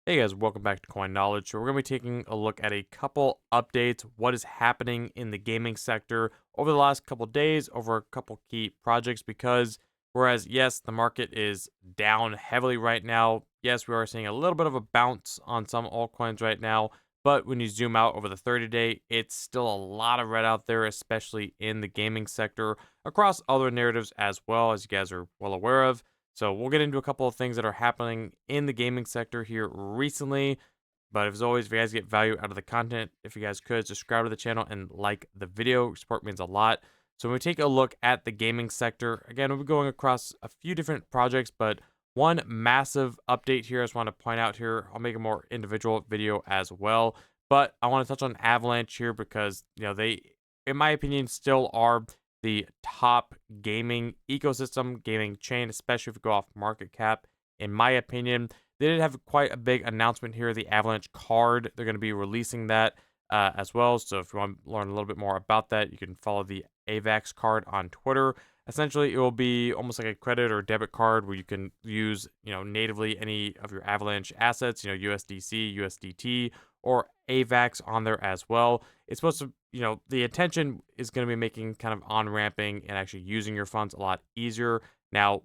Hey guys, welcome back to Coin Knowledge. So we're going to be taking a look at a couple updates, what is happening in the gaming sector over the last couple days, over a couple key projects. Because whereas yes, the market is down heavily right now. Yes, we are seeing a little bit of a bounce on some altcoins right now, but when you zoom out over the 30-day, it's still a lot of red out there, especially in the gaming sector, across other narratives as well, as you guys are well aware of. So we'll get into a couple of things that are happening in the gaming sector here recently. But as always, if you guys get value out of the content, if you guys could subscribe to the channel and like the video, support means a lot. So when we take a look at the gaming sector, again, we'll be going across a few different projects, but one massive update here I just want to point out here. I'll make a more individual video as well. But I want to touch on Avalanche here because, they, in my opinion, still are the top gaming ecosystem, gaming chain, especially if you go off market cap. In my opinion, they did have quite a big announcement here, the Avalanche card. They're going to be releasing that as well. So if you want to learn a little bit more about that, you can follow the AVAX card on Twitter. Essentially, it will be almost like a credit or debit card where you can use, natively any of your Avalanche assets, USDC, USDT, or AVAX on there as well. It's supposed to, the intention is going to be making kind of on ramping and actually using your funds a lot easier. Now,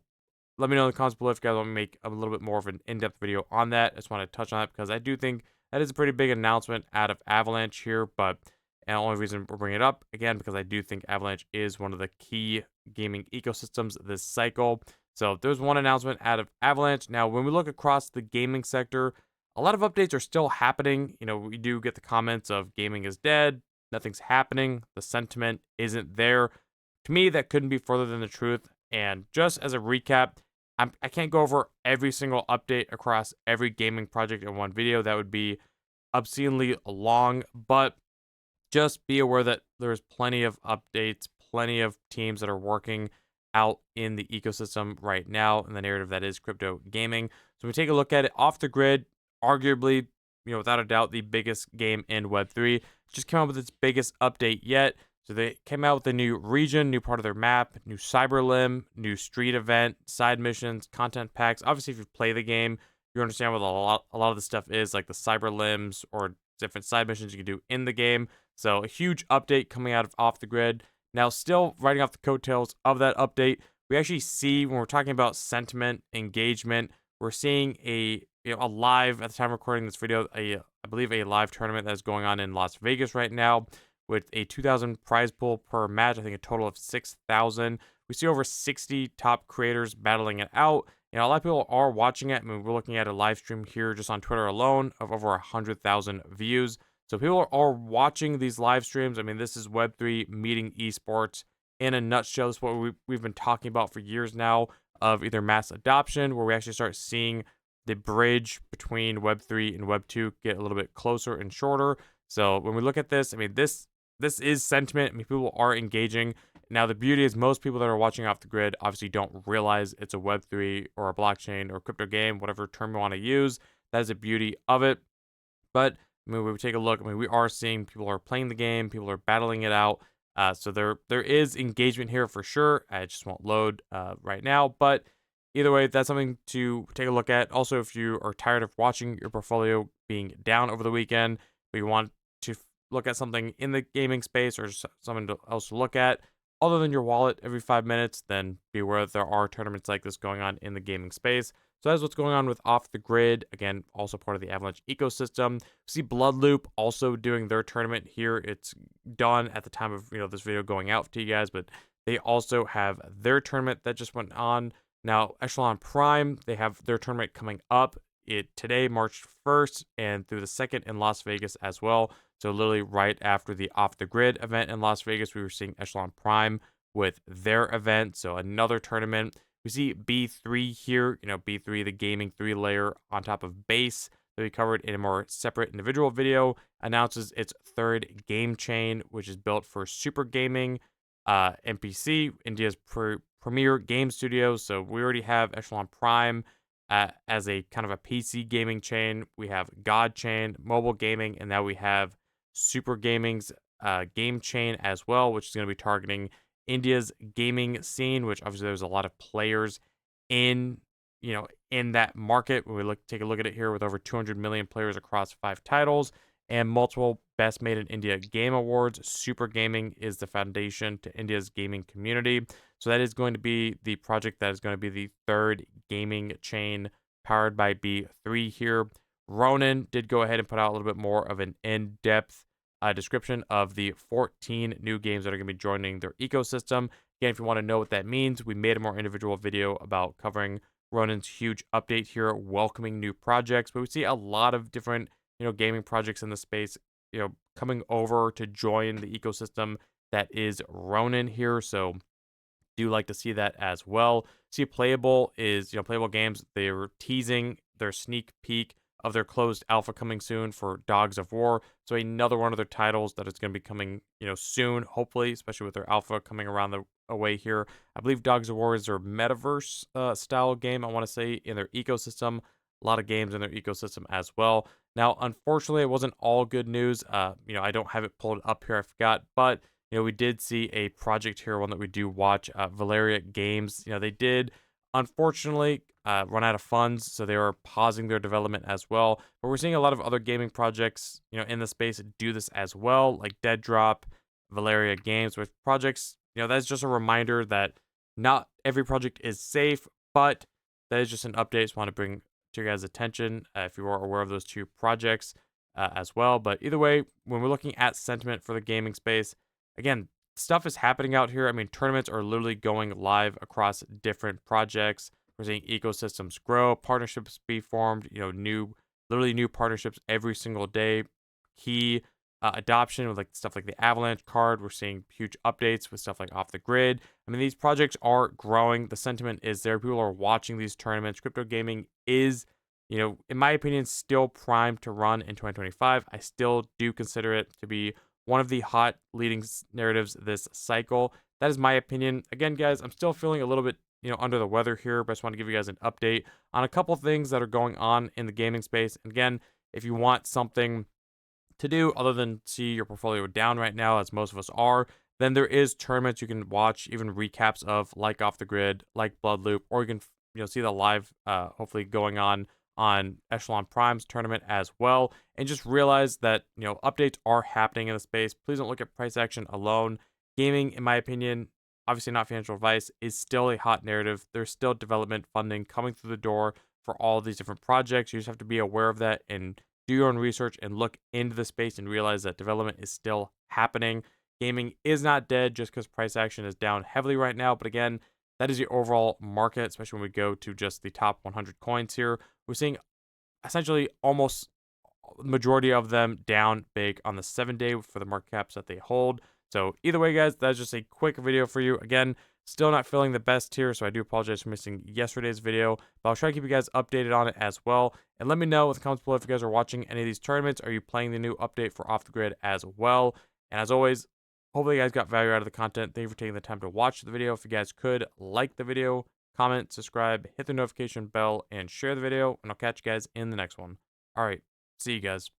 let me know in the comments below if you guys want me to make a little bit more of an in-depth video on that. I just want to touch on that because I do think that is a pretty big announcement out of Avalanche here. But and the only reason we're bringing it up again because I do think Avalanche is one of the key gaming ecosystems this cycle. So there's one announcement out of Avalanche. Now, when we look across the gaming sector, a lot of updates are still happening. We do get the comments of gaming is dead, nothing's happening, the sentiment isn't there. To me, that couldn't be further than the truth. And just as a recap, I can't go over every single update across every gaming project in one video. That would be obscenely long, but just be aware that there's plenty of updates, plenty of teams that are working out in the ecosystem right now in the narrative that is crypto gaming. So we take a look at it off the grid, arguably, without a doubt, the biggest game in Web3. Just came out with its biggest update yet. So they came out with a new region, new part of their map, new cyber new street event, side missions, content packs. Obviously, if you play the game, you understand what a lot of the stuff is, like the cyber limbs or different side missions you can do in the game. So a huge update coming out of off the grid. Now, still riding off the coattails of that update, we actually see when we're talking about sentiment, engagement, we're seeing a live at the time of recording this video, I believe a live tournament that's going on in Las Vegas right now with a 2,000 prize pool per match. I think a total of 6,000. We see over 60 top creators battling it out. A lot of people are watching it. I mean, we're looking at a live stream here just on Twitter alone of over 100,000 views. So people are watching these live streams. I mean, this is Web3 meeting esports in a nutshell. This is what we've been talking about for years now of either mass adoption, where we actually start seeing the bridge between Web3 and Web2 get a little bit closer and shorter. So when we look at this, I mean, this is sentiment. I mean, people are engaging. Now, the beauty is most people that are watching off the grid obviously don't realize it's a Web3 or a blockchain or crypto game, whatever term you want to use. That is the beauty of it. But I mean, when we take a look, I mean, we are seeing people are playing the game, people are battling it out. So there is engagement here for sure. I just won't load right now, but either way, that's something to take a look at. Also, if you are tired of watching your portfolio being down over the weekend, but you want to look at something in the gaming space or something else to look at other than your wallet every 5 minutes, then be aware that there are tournaments like this going on in the gaming space. So that's what's going on with Off the Grid. Again, also part of the Avalanche ecosystem. We see Bloodloop also doing their tournament here. It's done at the time of this video going out to you guys, but they also have their tournament that just went on. Now, Echelon Prime, they have their tournament coming up today, March 1st, and through the 2nd in Las Vegas as well. So literally right after the Off the Grid event in Las Vegas, we were seeing Echelon Prime with their event. So another tournament. We see B3 here, B3, the gaming 3-layer on top of base that we covered in a more separate individual video, announces its third game chain, which is built for super gaming, NPC, India's premier game studio. So we already have Echelon Prime as a kind of a PC gaming chain. We have God Chain, mobile gaming, and now we have Super Gaming's game chain as well, which is going to be targeting India's gaming scene, which obviously there's a lot of players in in that market. When we take a look at it here with over 200 million players across 5 titles and multiple Best Made in India game awards. Super Gaming is the foundation to India's gaming community. So that is going to be the project that is going to be the third gaming chain powered by B3 here. Ronin did go ahead and put out a little bit more of an in-depth description of the 14 new games that are going to be joining their ecosystem. Again, if you want to know what that means, we made a more individual video about covering Ronin's huge update here, welcoming new projects. But we see a lot of different, gaming projects in the space, coming over to join the ecosystem that is Ronin here. So do like to see that as well. See, Playable is, Playable Games, they were teasing their sneak peek of their closed alpha coming soon for Dogs of War. So another one of their titles that is going to be coming, soon, hopefully, especially with their alpha coming around the away here. I believe Dogs of War is their metaverse style game, I want to say, in their ecosystem. A lot of games in their ecosystem as well. Now, unfortunately, it wasn't all good news. I don't have it pulled up here, I forgot, but we did see a project here, one that we do watch, Valeria Games. They did, unfortunately, run out of funds, so they are pausing their development as well. But we're seeing a lot of other gaming projects, in the space do this as well, like Dead Drop, Valeria Games, with projects. That's just a reminder that not every project is safe, but that is just an update. Just want to bring to your guys' attention if you are aware of those two projects as well. But either way, when we're looking at sentiment for the gaming space, again, stuff is happening out here. I mean, tournaments are literally going live across different projects. We're seeing ecosystems grow, partnerships be formed, literally new partnerships every single day. Key adoption with like stuff like the Avalanche card. We're seeing huge updates with stuff like Off the Grid. I mean, these projects are growing. The sentiment is there. People are watching these tournaments. Crypto gaming is, in my opinion, still primed to run in 2025. I still do consider it to be one of the hot leading narratives this cycle. That is my opinion. Again, guys, I'm still feeling a little bit, under the weather here, but I just want to give you guys an update on a couple things that are going on in the gaming space. And again, if you want something to do other than see your portfolio down right now, as most of us are, then there is tournaments you can watch, even recaps of, like Off the Grid, like Blood Loop, or you can see the live hopefully going on Echelon Prime's tournament as well, and just realize that updates are happening in the space. Please don't look at price action alone. Gaming, in my opinion, obviously not financial advice, is still a hot narrative. There's still development funding coming through the door for all these different projects. You just have to be aware of that and do your own research and look into the space and realize that development is still happening. Gaming is not dead just because price action is down heavily right now. But again, that is the overall market, especially when we go to just the top 100 coins here. We're seeing essentially almost the majority of them down big on the 7-day for the market caps that they hold. So either way, guys, that's just a quick video for you. Again, still not feeling the best here, so I do apologize for missing yesterday's video, but I'll try to keep you guys updated on it as well. And let me know in the comments below if you guys are watching any of these tournaments. Are you playing the new update for Off the Grid as well? And as always, hopefully you guys got value out of the content. Thank you for taking the time to watch the video. If you guys could, like the video, comment, subscribe, hit the notification bell, and share the video, and I'll catch you guys in the next one. All right, see you guys.